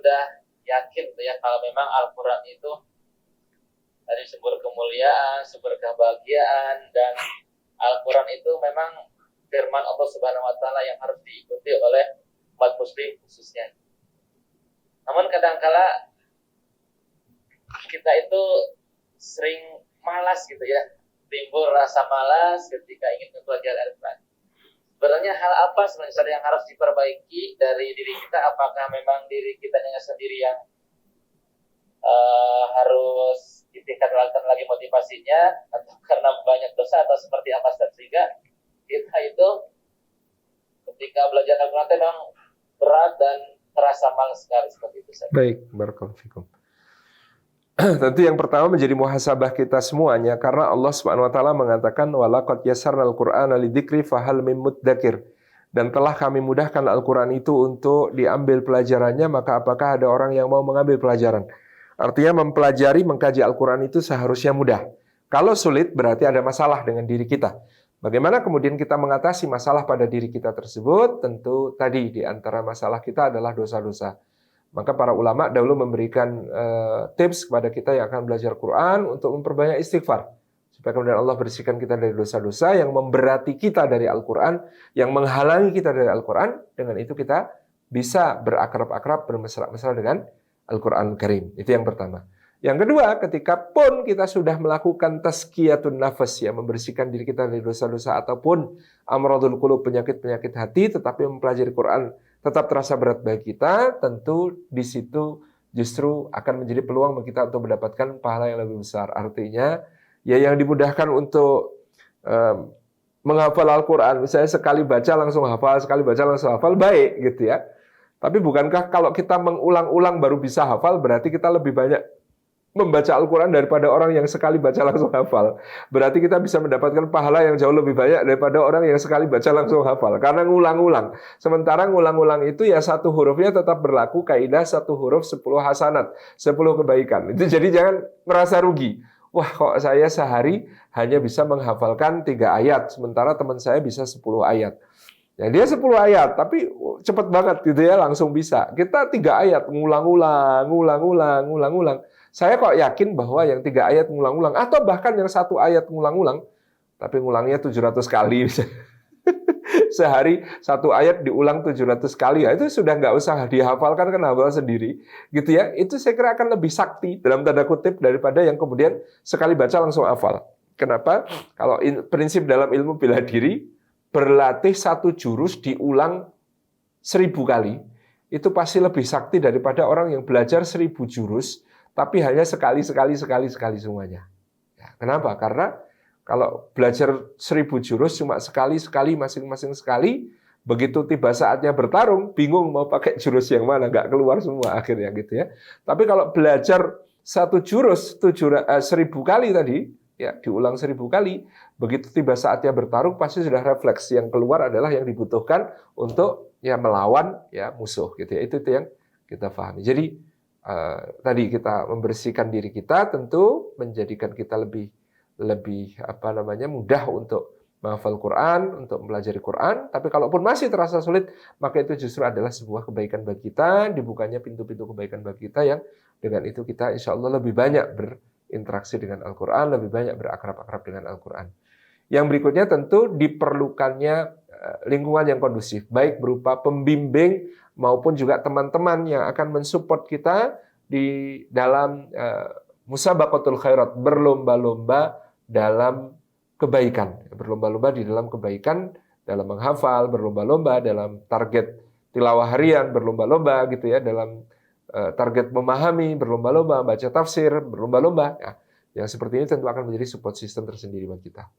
sudah yakin tuh ya kalau memang Al-Quran itu dari sumber kemuliaan, sumber kebahagiaan, dan Al-Quran itu memang firman Allah Subhanahu wa taala yang harus diikuti oleh umat muslim khususnya. Namun kadangkala kita itu sering malas gitu ya, timbul rasa malas ketika ingin mempelajari Al-Quran. Sebenarnya hal apa sebenarnya yang harus diperbaiki dari diri kita? Apakah memang diri kita sendiri yang harus ditingkatkan lagi motivasinya, atau karena banyak dosa, atau seperti apa? Sehingga kita itu ketika belajar Al-Quran memang berat dan terasa malas sekali seperti itu. Baik, barakallahu fikum. Tentu yang pertama menjadi muhasabah kita semuanya, karena Allah Subhanahu wa taala mengatakan walaqad yassarnal Qur'ana lidzikri fahal mim mudzakir. Dan telah kami mudahkan Al-Qur'an itu untuk diambil pelajarannya, maka apakah ada orang yang mau mengambil pelajaran? Artinya mempelajari, mengkaji Al-Qur'an itu seharusnya mudah. Kalau sulit berarti ada masalah dengan diri kita. Bagaimana kemudian kita mengatasi masalah pada diri kita tersebut? Tentu tadi di antara masalah kita adalah dosa-dosa. Maka para ulama dahulu memberikan tips kepada kita yang akan belajar Quran untuk memperbanyak istighfar. Supaya kemudian Allah bersihkan kita dari dosa-dosa yang memberati kita dari Al-Quran, yang menghalangi kita dari Al-Quran. Dengan itu kita bisa berakrab-akrab, bermesra-mesra dengan Al-Quran Karim. Itu yang pertama. Yang kedua, ketika pun kita sudah melakukan tazkiyatun nafas, ya, membersihkan diri kita dari dosa-dosa ataupun amradul qulub, penyakit-penyakit hati, tetapi mempelajari Quran tetap terasa berat bagi kita, tentu di situ justru akan menjadi peluang bagi kita untuk mendapatkan pahala yang lebih besar. Artinya, ya yang dimudahkan untuk menghafal Al-Quran, misalnya sekali baca langsung hafal, sekali baca langsung hafal, baik gitu ya. Tapi bukankah kalau kita mengulang-ulang baru bisa hafal, berarti kita lebih banyak membaca Al-Quran daripada orang yang sekali baca langsung hafal. Berarti kita bisa mendapatkan pahala yang jauh lebih banyak daripada orang yang sekali baca langsung hafal. Karena ngulang-ulang. Sementara ngulang-ulang itu ya satu hurufnya tetap berlaku kaidah satu huruf 10 hasanat, 10 kebaikan. Itu jadi jangan merasa rugi. Wah, kok saya sehari hanya bisa menghafalkan 3 ayat, sementara teman saya bisa 10 ayat. Ya, dia 10 ayat, tapi cepet banget gitu ya, langsung bisa. Kita 3 ayat, ngulang-ulang, ngulang-ulang, ngulang-ulang. Saya kok yakin bahwa yang 3 ayat ngulang-ulang, atau bahkan yang 1 ayat ngulang-ulang, tapi ngulangnya 700 kali. Sehari 1 ayat diulang 700 kali, ya, itu sudah nggak usah dihafalkan, kan hafal sendiri. Gitu ya, itu saya kira akan lebih sakti, dalam tanda kutip, daripada yang kemudian sekali baca langsung hafal. Kenapa? Kalau prinsip dalam ilmu bela diri, berlatih 1 jurus diulang 1000 kali, itu pasti lebih sakti daripada orang yang belajar 1000 jurus, tapi hanya sekali semuanya. Ya, kenapa? Karena kalau belajar 1000 jurus cuma sekali masing-masing sekali, begitu tiba saatnya bertarung, bingung mau pakai jurus yang mana, nggak keluar semua akhirnya gitu ya. Tapi kalau belajar 1 jurus 1000 kali tadi, ya diulang 1000 kali, begitu tiba saatnya bertarung pasti sudah refleks, yang keluar adalah yang dibutuhkan untuk ya melawan ya musuh gitu ya. Itu yang kita pahami. Jadi tadi kita membersihkan diri kita tentu menjadikan kita lebih mudah untuk menghafal Quran, untuk mempelajari Quran. Tapi kalaupun masih terasa sulit, maka itu justru adalah sebuah kebaikan bagi kita, dibukanya pintu-pintu kebaikan bagi kita yang dengan itu kita insya Allah lebih banyak berinteraksi dengan Al-Quran, lebih banyak berakrab-akrab dengan Al-Quran. Yang berikutnya tentu diperlukannya lingkungan yang kondusif, baik berupa pembimbing maupun juga teman-teman yang akan mensupport kita di dalam musabaqatul khairat, berlomba-lomba dalam kebaikan, berlomba-lomba di dalam kebaikan, dalam menghafal, berlomba-lomba dalam target tilawah harian, berlomba-lomba gitu ya, dalam target memahami, berlomba-lomba baca tafsir, berlomba-lomba. Ya, yang seperti ini tentu akan menjadi support system tersendiri bagi kita.